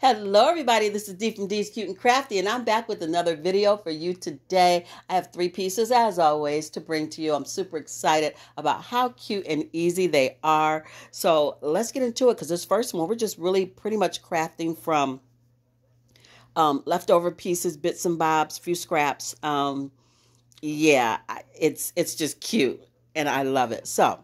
Hello everybody, this is Dee from Dee's Cute and Crafty, and I'm back with another video for you today. I have 3 pieces as always to bring to you. I'm super excited about how cute and easy they are. So let's get into it, because this first one we're just really pretty much crafting from leftover pieces, bits and bobs, few scraps. Yeah, it's just cute and I love it. So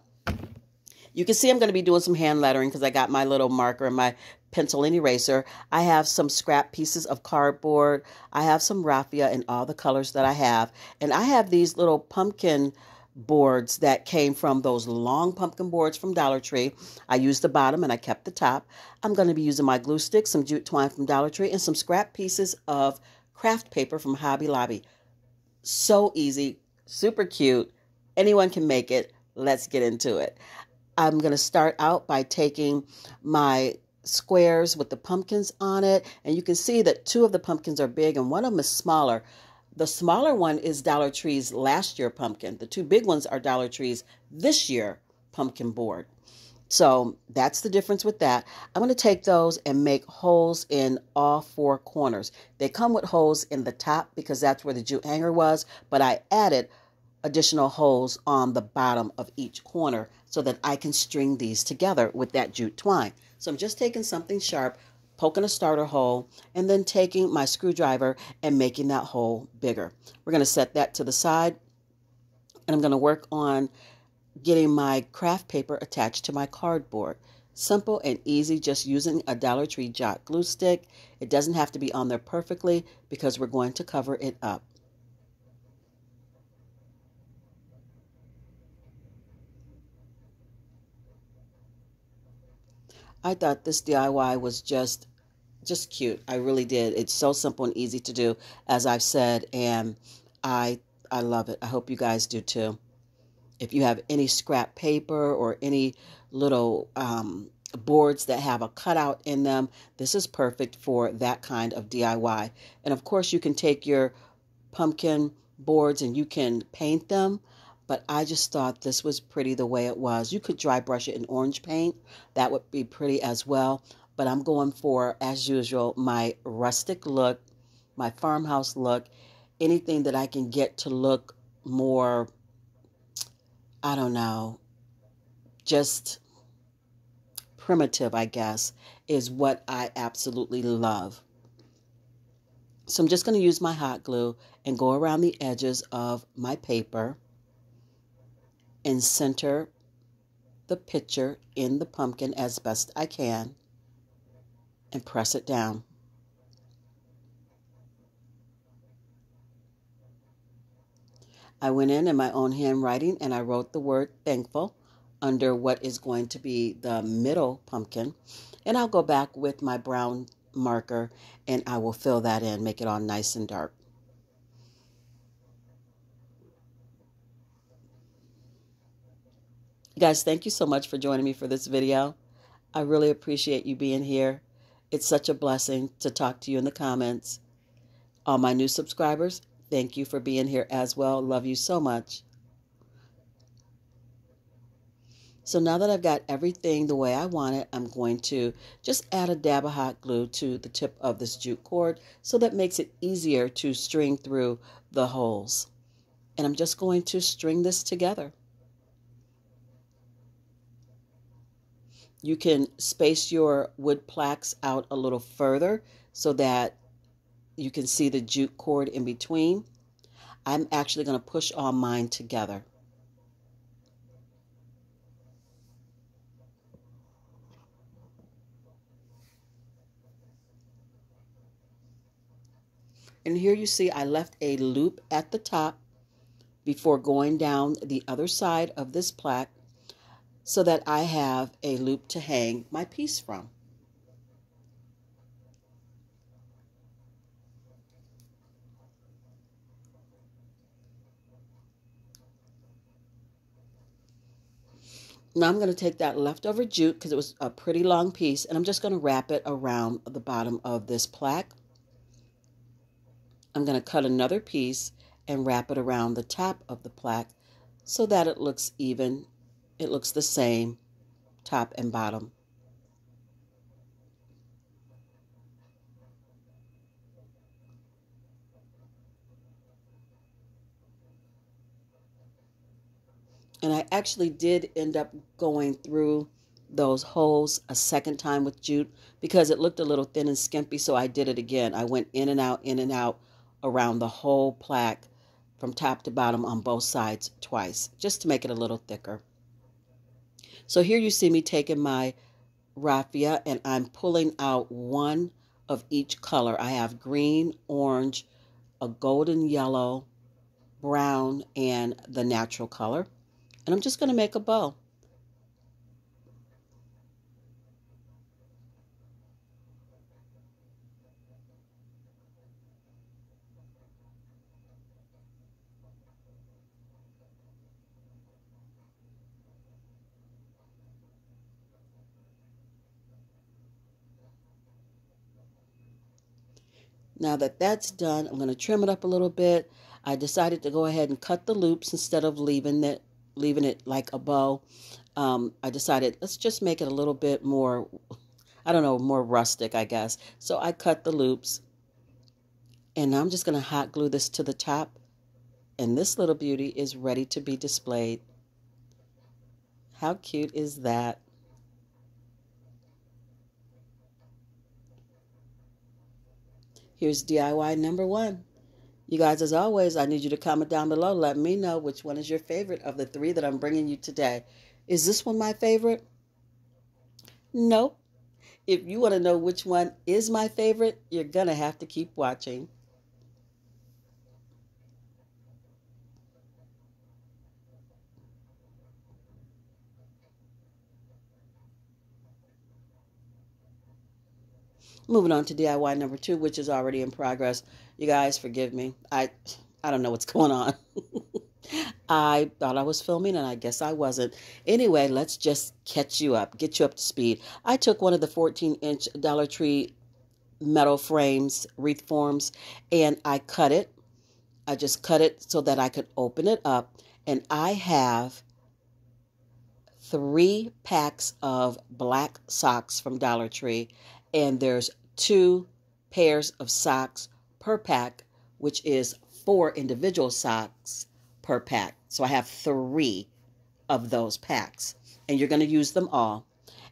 you can see I'm going to be doing some hand lettering because I got my little marker and my pencil and eraser. I have some scrap pieces of cardboard. I have some raffia in all the colors that I have. And I have these little pumpkin boards that came from those long pumpkin boards from Dollar Tree. I used the bottom and I kept the top. I'm going to be using my glue stick, some jute twine from Dollar Tree, and some scrap pieces of craft paper from Hobby Lobby. So easy, super cute. Anyone can make it. Let's get into it. I'm going to start out by taking my squares with the pumpkins on it. And you can see that 2 of the pumpkins are big and 1 of them is smaller. The smaller one is Dollar Tree's last year pumpkin. The 2 big ones are Dollar Tree's this year pumpkin board. So that's the difference with that. I'm going to take those and make holes in all 4 corners. They come with holes in the top because that's where the jute hanger was, but I added additional holes on the bottom of each corner so that I can string these together with that jute twine. So I'm just taking something sharp, poking a starter hole, and then taking my screwdriver and making that hole bigger. We're going to set that to the side, and I'm going to work on getting my craft paper attached to my cardboard. Simple and easy, just using a Dollar Tree jot glue stick. It doesn't have to be on there perfectly because we're going to cover it up. I thought this DIY was just cute. I really did. It's so simple and easy to do, as I've said, and I love it. I hope you guys do too. If you have any scrap paper or any little boards that have a cutout in them, this is perfect for that kind of DIY. And of course, you can take your pumpkin boards and you can paint them, but I just thought this was pretty the way it was. You could dry brush it in orange paint. That would be pretty as well. But I'm going for, as usual, my rustic look, my farmhouse look, anything that I can get to look more, I don't know, just primitive, I guess, is what I absolutely love. So I'm just going to use my hot glue and go around the edges of my paper and center the picture in the pumpkin as best I can and press it down. I went in my own handwriting and I wrote the word thankful under what is going to be the middle pumpkin, and I'll go back with my brown marker and I will fill that in, make it all nice and dark. Guys, thank you so much for joining me for this video. I really appreciate you being here. It's such a blessing to talk to you in the comments. All my new subscribers, thank you for being here as well. Love you so much. So now that I've got everything the way I want it, I'm going to just add a dab of hot glue to the tip of this jute cord so that makes it easier to string through the holes. And I'm just going to string this together. You can space your wood plaques out a little further so that you can see the jute cord in between. I'm actually going to push all mine together. And here you see I left a loop at the top before going down the other side of this plaque so that I have a loop to hang my piece from. Now I'm going to take that leftover jute, because it was a pretty long piece, and I'm just going to wrap it around the bottom of this plaque. I'm going to cut another piece and wrap it around the top of the plaque so that it looks even. It looks the same, top and bottom. And I actually did end up going through those holes a second time with jute because it looked a little thin and skimpy, so I did it again. I went in and out around the whole plaque from top to bottom on both sides twice, just to make it a little thicker. So here you see me taking my raffia and I'm pulling out one of each color. I have green, orange, a golden yellow, brown, and the natural color. And I'm just going to make a bow. Now that that's done, I'm going to trim it up a little bit. I decided to go ahead and cut the loops instead of leaving it like a bow. I decided let's just make it a little bit more, I don't know, more rustic, I guess. So I cut the loops, and now I'm just going to hot glue this to the top, and this little beauty is ready to be displayed. How cute is that? Here's DIY number 1. You guys, as always, I need you to comment down below. Let me know which one is your favorite of the 3 that I'm bringing you today. Is this one my favorite? Nope. If you want to know which one is my favorite, you're going to have to keep watching. Moving on to DIY number 2, which is already in progress. You guys, forgive me. I don't know what's going on. I thought I was filming, and I guess I wasn't. Anyway, let's just catch you up, get you up to speed. I took one of the 14-inch Dollar Tree metal frames, wreath forms, and I cut it. I just cut it so that I could open it up, and I have 3 packs of black socks from Dollar Tree, and there's 2 pairs of socks per pack, which is 4 individual socks per pack. So I have 3 of those packs, and you're going to use them all.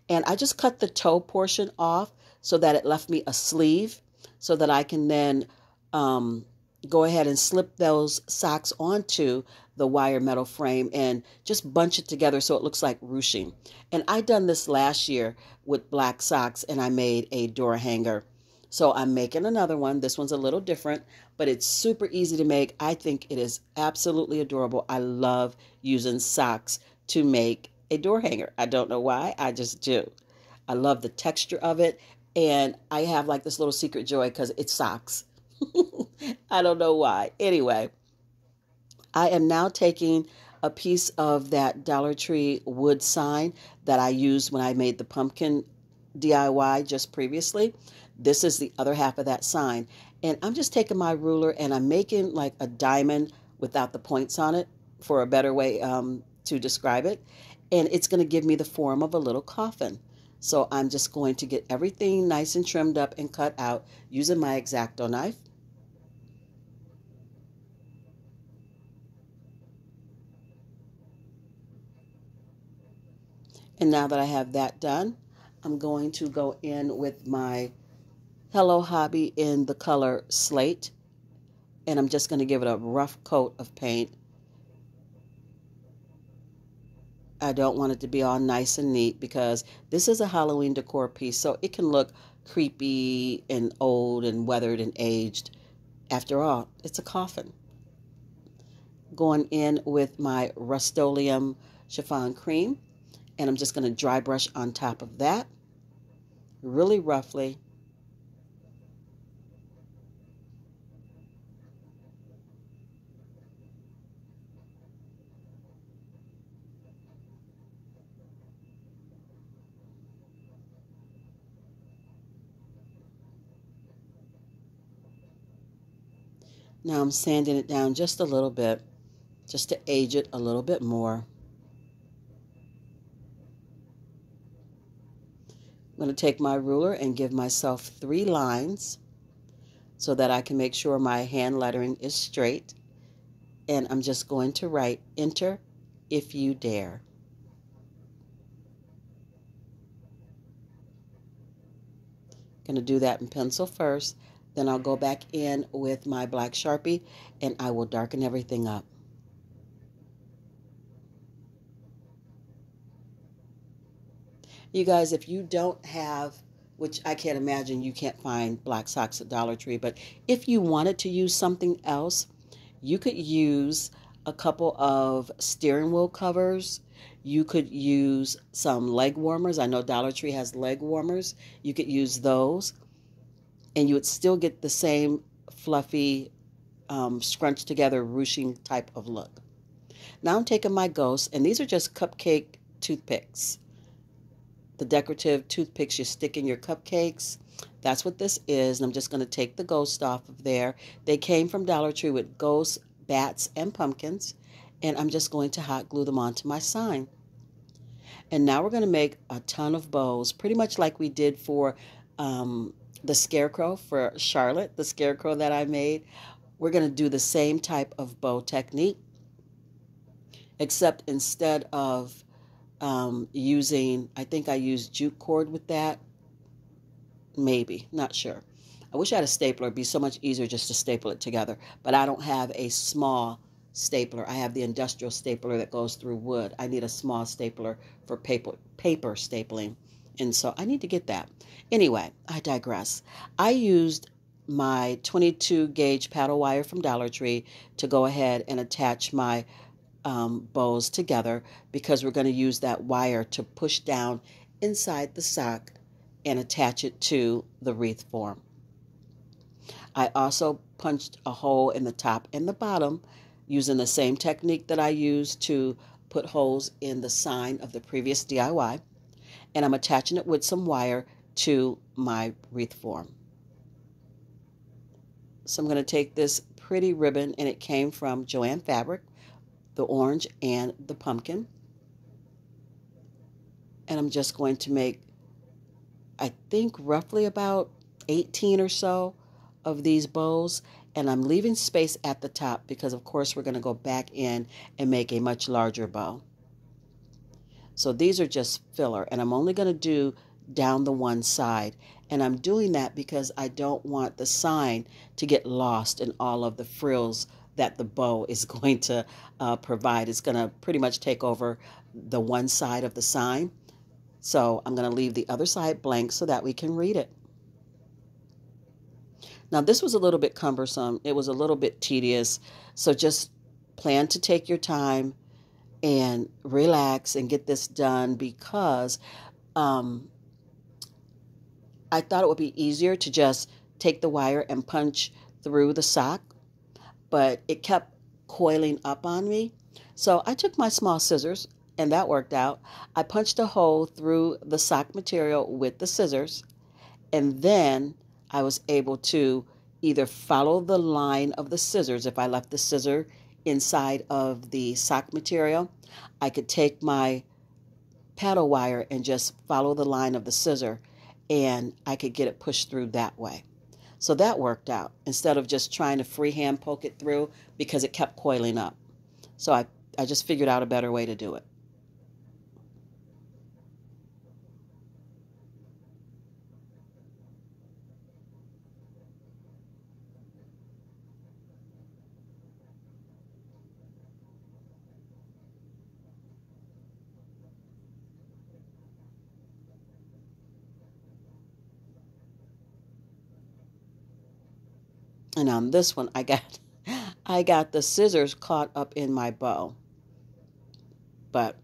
And I just cut the toe portion off so that it left me a sleeve so that I can then go ahead and slip those socks onto the wire metal frame and just bunch it together so it looks like ruching. And I done this last year with black socks, and I made a door hanger. So I'm making another one. This one's a little different, but it's super easy to make. I think it is absolutely adorable. I love using socks to make a door hanger. I don't know why, I just do. I love the texture of it, and I have like this little secret joy because it's socks. I don't know why. Anyway, I am now taking a piece of that Dollar Tree wood sign that I used when I made the pumpkin DIY just previously. This is the other half of that sign. And I'm just taking my ruler and I'm making like a diamond without the points on it, for a better way to describe it. And it's going to give me the form of a little coffin. So I'm just going to get everything nice and trimmed up and cut out using my X-Acto knife. And now that I have that done, I'm going to go in with my Hello Hobby in the color Slate. And I'm just going to give it a rough coat of paint. I don't want it to be all nice and neat because this is a Halloween decor piece, so it can look creepy and old and weathered and aged. After all, it's a coffin. Going in with my Rust-Oleum chiffon cream, and I'm just going to dry brush on top of that really roughly. Now I'm sanding it down just a little bit, just to age it a little bit more. I'm going to take my ruler and give myself 3 lines so that I can make sure my hand lettering is straight. And I'm just going to write enter if you dare. Going to do that in pencil first. Then I'll go back in with my black Sharpie and I will darken everything up. You guys, if you don't have, which I can't imagine you can't find black socks at Dollar Tree, but if you wanted to use something else, you could use a couple of steering wheel covers. You could use some leg warmers. I know Dollar Tree has leg warmers. You could use those, and you would still get the same fluffy, scrunched together ruching type of look. Now I'm taking my ghosts, and these are just cupcake toothpicks. The decorative toothpicks you stick in your cupcakes. That's what this is. And I'm just going to take the ghost off of there. They came from Dollar Tree with ghosts, bats, and pumpkins. And I'm just going to hot glue them onto my sign. And now we're going to make a ton of bows, pretty much like we did for the scarecrow for Charlotte, the scarecrow that I made. We're going to do the same type of bow technique, except instead of using, I think I used jute cord with that. Maybe, not sure. I wish I had a stapler. It'd be so much easier just to staple it together. But I don't have a small stapler. I have the industrial stapler that goes through wood. I need a small stapler for paper stapling. And so I need to get that. Anyway, I digress. I used my 22 gauge paddle wire from Dollar Tree to go ahead and attach my bows together, because we're going to use that wire to push down inside the sock and attach it to the wreath form. I also punched a hole in the top and the bottom using the same technique that I used to put holes in the sign of the previous DIY, and I'm attaching it with some wire to my wreath form. So I'm going to take this pretty ribbon, and it came from Joann Fabric, the orange and the pumpkin. And I'm just going to make, I think, roughly about 18 or so of these bows. And I'm leaving space at the top because, of course, we're going to go back in and make a much larger bow. So these are just filler, and I'm only going to do down the one side. And I'm doing that because I don't want the sign to get lost in all of the frills that the bow is going to provide. It's going to pretty much take over the one side of the sign. So I'm going to leave the other side blank so that we can read it. Now this was a little bit cumbersome. It was a little bit tedious. So just plan to take your time and relax and get this done, because I thought it would be easier to just take the wire and punch through the sock, but it kept coiling up on me. So I took my small scissors, and that worked out. I punched a hole through the sock material with the scissors, and then I was able to either follow the line of the scissors. If I left the scissor inside of the sock material, I could take my paddle wire and just follow the line of the scissor, and I could get it pushed through that way. So that worked out, instead of just trying to freehand poke it through because it kept coiling up. So I just figured out a better way to do it. And on this one, I got the scissors caught up in my bow, but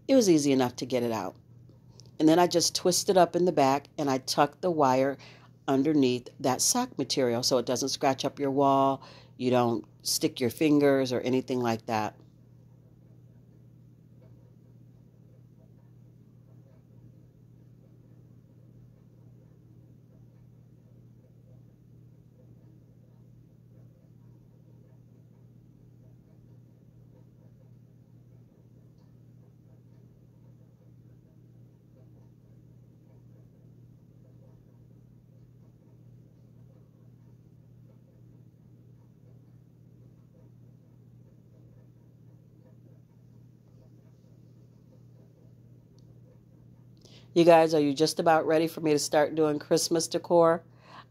it was easy enough to get it out. And then I just twist it up in the back, and I tuck the wire underneath that sock material so it doesn't scratch up your wall. You don't stick your fingers or anything like that. You guys, are you just about ready for me to start doing Christmas decor?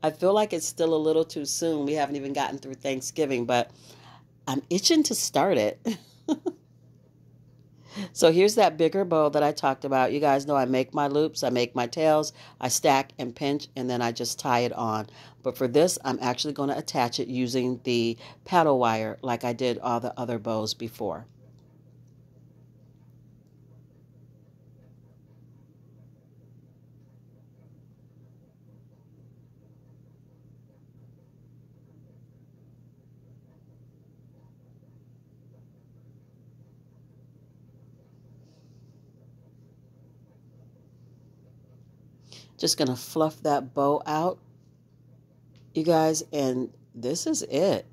I feel like it's still a little too soon. We haven't even gotten through Thanksgiving, but I'm itching to start it. So here's that bigger bow that I talked about. You guys know I make my loops, I make my tails, I stack and pinch, and then I just tie it on. But for this, I'm actually going to attach it using the paddle wire like I did all the other bows before. Just going to fluff that bow out, you guys, and this is it.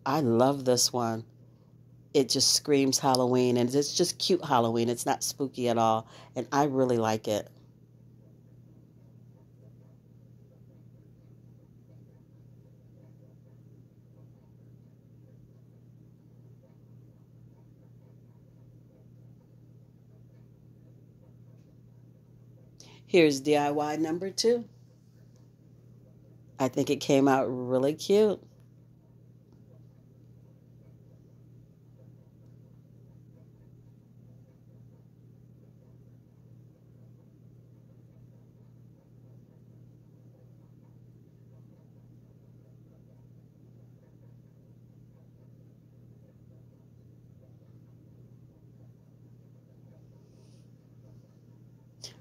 I love this one. It just screams Halloween, and it's just cute Halloween. It's not spooky at all, and I really like it. Here's DIY number 2. I think it came out really cute.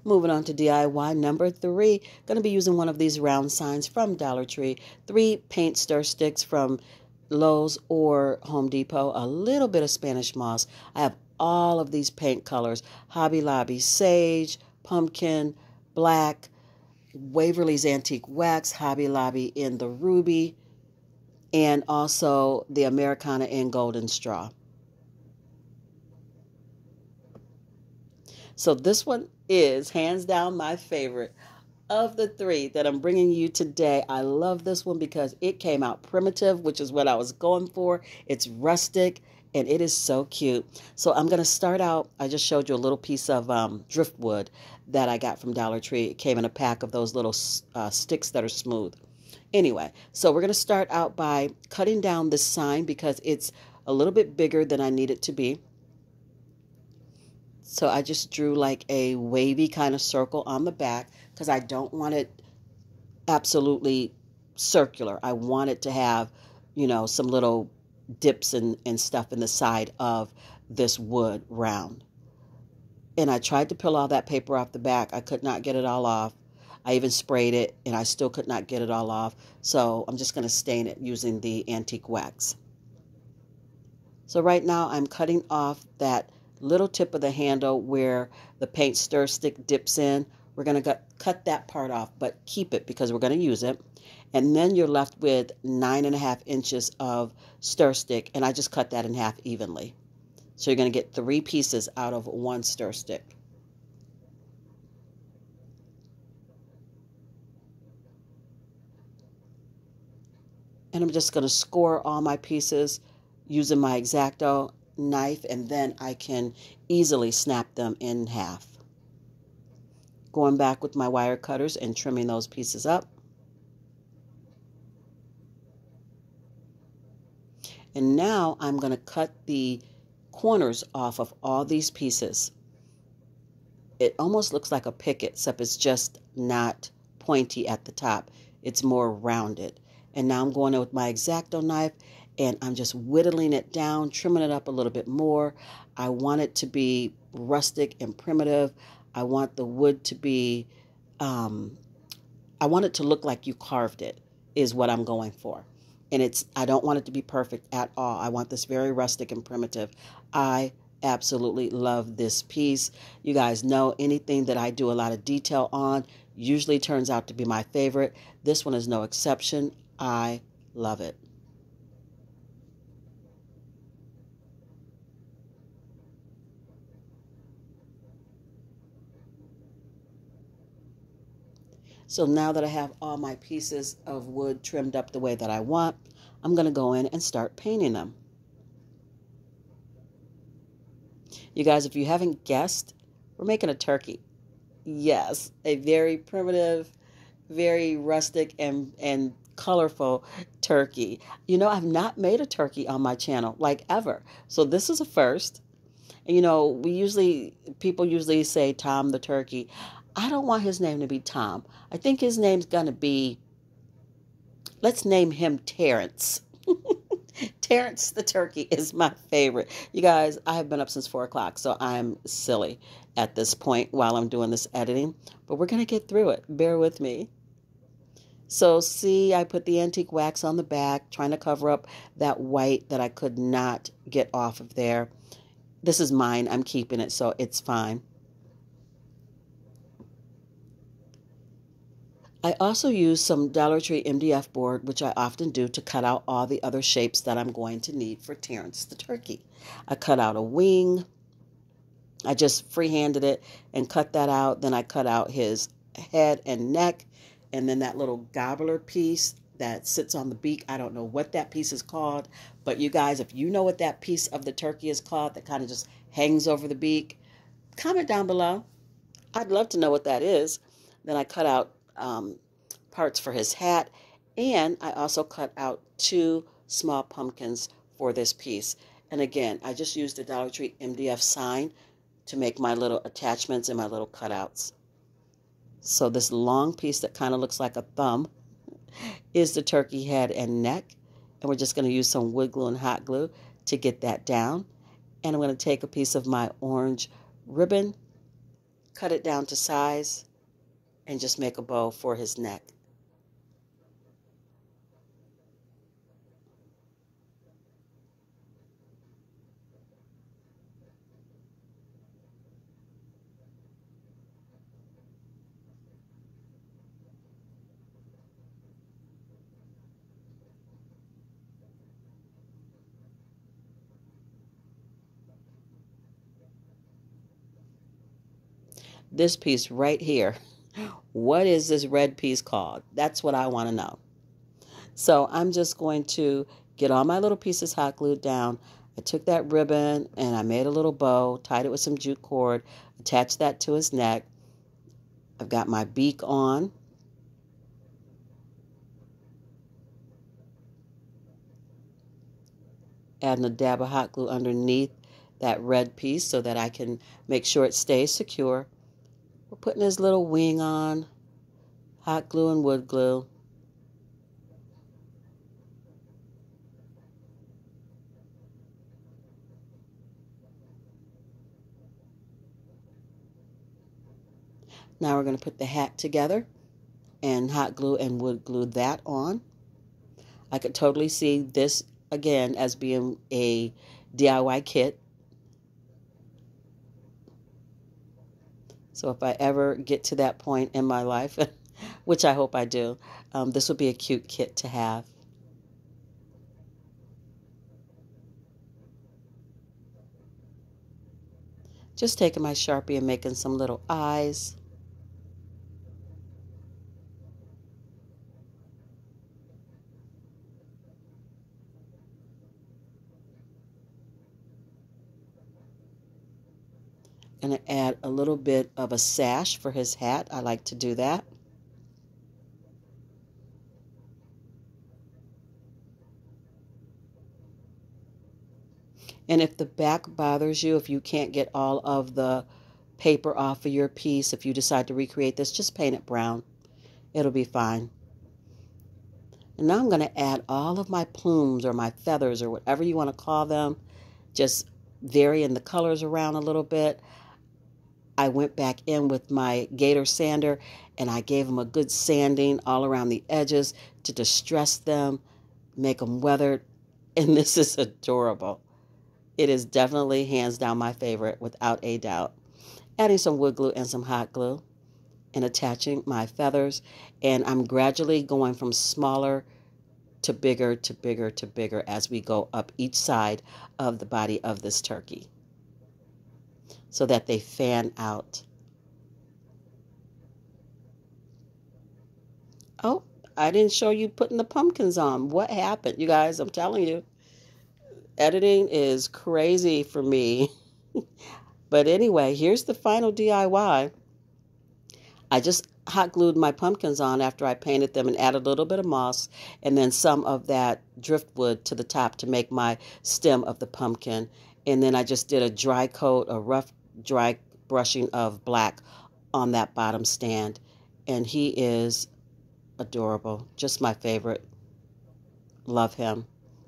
Moving on to DIY number 3, going to be using one of these round signs from Dollar Tree, 3 paint stir sticks from Lowe's or Home Depot, a little bit of Spanish moss. I have all of these paint colors: Hobby Lobby Sage, Pumpkin, Black, Waverly's Antique Wax, Hobby Lobby in the Ruby, and also the Americana in Golden Straw. So this one is hands down my favorite of the 3 that I'm bringing you today. I love this one because it came out primitive, which is what I was going for. It's rustic and it is so cute. So I'm going to start out. I just showed you a little piece of driftwood that I got from Dollar Tree. It came in a pack of those little sticks that are smooth. Anyway, so we're going to start out by cutting down this sign because it's a little bit bigger than I need it to be. So I just drew like a wavy kind of circle on the back because I don't want it absolutely circular. I want it to have, you know, some little dips and stuff in the side of this wood round. And I tried to peel all that paper off the back. I could not get it all off. I even sprayed it and I still could not get it all off. So I'm just going to stain it using the antique wax. So right now I'm cutting off that little tip of the handle where the paint stir stick dips in. We're going to cut that part off, but keep it because we're going to use it. And then you're left with 9.5 inches of stir stick, and I just cut that in half evenly. So you're going to get 3 pieces out of 1 stir stick. And I'm just going to score all my pieces using my X-Acto knife, and then I can easily snap them in half. Going back with my wire cutters and trimming those pieces up. And now I'm going to cut the corners off of all these pieces. It almost looks like a picket, except it's just not pointy at the top. It's more rounded. And now I'm going in with my X-Acto knife and I'm just whittling it down, trimming it up a little bit more. I want it to be rustic and primitive. I want the wood to be, I want it to look like you carved it, is what I'm going for. And I don't want it to be perfect at all. I want this very rustic and primitive. I absolutely love this piece. You guys know anything that I do a lot of detail on usually turns out to be my favorite. This one is no exception. I love it. So now that I have all my pieces of wood trimmed up the way that I want, I'm going to go in and start painting them. You guys, if you haven't guessed, we're making a turkey. Yes, a very primitive, very rustic and colorful turkey. You know, I've not made a turkey on my channel like ever. So this is a first. And, you know, people usually say Tom the turkey. I don't want his name to be Tom. I think his name's going to be, let's name him Terrence. Terrence the turkey is my favorite. You guys, I have been up since 4 o'clock, so I'm silly at this point while I'm doing this editing. But we're going to get through it. Bear with me. So see, I put the antique wax on the back, trying to cover up that white that I could not get off of there. This is mine. I'm keeping it, so it's fine. I also use some Dollar Tree MDF board, which I often do, to cut out all the other shapes that I'm going to need for Terrence the turkey. I cut out a wing. I just freehanded it and cut that out. Then I cut out his head and neck, and then that little gobbler piece that sits on the beak. I don't know what that piece is called, but you guys, if you know what that piece of the turkey is called that kind of just hangs over the beak, comment down below. I'd love to know what that is. Then I cut out parts for his hat, and I also cut out 2 small pumpkins for this piece. And again, I just used the Dollar Tree MDF sign to make my little attachments and my little cutouts. So this long piece that kind of looks like a thumb is the turkey head and neck, and we're just going to use some wood glue and hot glue to get that down. And I'm going to take a piece of my orange ribbon, cut it down to size, and just make a bow for his neck. This piece right here, what is this red piece called? That's what I want to know. So I'm just going to get all my little pieces hot glued down. I took that ribbon and I made a little bow, tied it with some jute cord, attached that to his neck. I've got my beak on. Adding a dab of hot glue underneath that red piece so that I can make sure it stays secure. We're putting his little wing on, hot glue and wood glue. Now we're going to put the hat together and hot glue and wood glue that on. I could totally see this again as being a DIY kit. So if I ever get to that point in my life, which I hope I do, this would be a cute kit to have. Just taking my Sharpie and making some little eyes. Going to add a little bit of a sash for his hat. I like to do that. And if the back bothers you, if you can't get all of the paper off of your piece, if you decide to recreate this, just paint it brown. It'll be fine. And now I'm going to add all of my plumes or my feathers or whatever you want to call them. Just varying the colors around a little bit. I went back in with my gator sander and I gave them a good sanding all around the edges to distress them, make them weathered. And this is adorable. It is definitely hands down my favorite without a doubt. Adding some wood glue and some hot glue and attaching my feathers. And I'm gradually going from smaller to bigger to bigger to bigger as we go up each side of the body of this turkey, so that they fan out. Oh, I didn't show you putting the pumpkins on. What happened? You guys, I'm telling you, editing is crazy for me. But anyway, here's the final DIY. I just hot glued my pumpkins on after I painted them and added a little bit of moss and then some of that driftwood to the top to make my stem of the pumpkin. And then I just did a dry coat, a rough dry brushing of black on that bottom stand. And he is adorable. Just my favorite. Love him.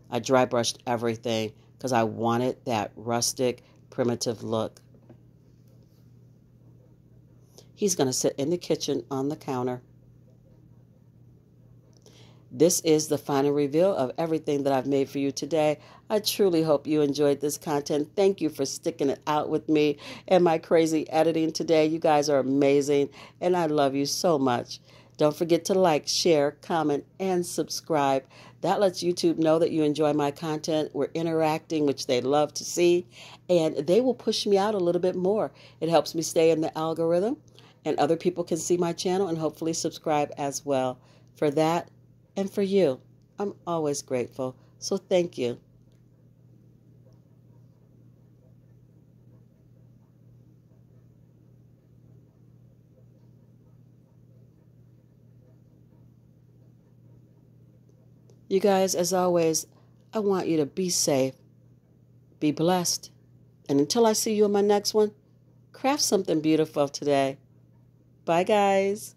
I dry brushed everything because I wanted that rustic, primitive look. He's going to sit in the kitchen on the counter. This is the final reveal of everything that I've made for you today. I truly hope you enjoyed this content. Thank you for sticking it out with me and my crazy editing today. You guys are amazing, and I love you so much. Don't forget to like, share, comment, and subscribe. That lets YouTube know that you enjoy my content. We're interacting, which they love to see, and they will push me out a little bit more. It helps me stay in the algorithm, and other people can see my channel and hopefully subscribe as well. For that and for you, I'm always grateful. So thank you. You guys, as always, I want you to be safe, be blessed, and until I see you in my next one, craft something beautiful today. Bye, guys.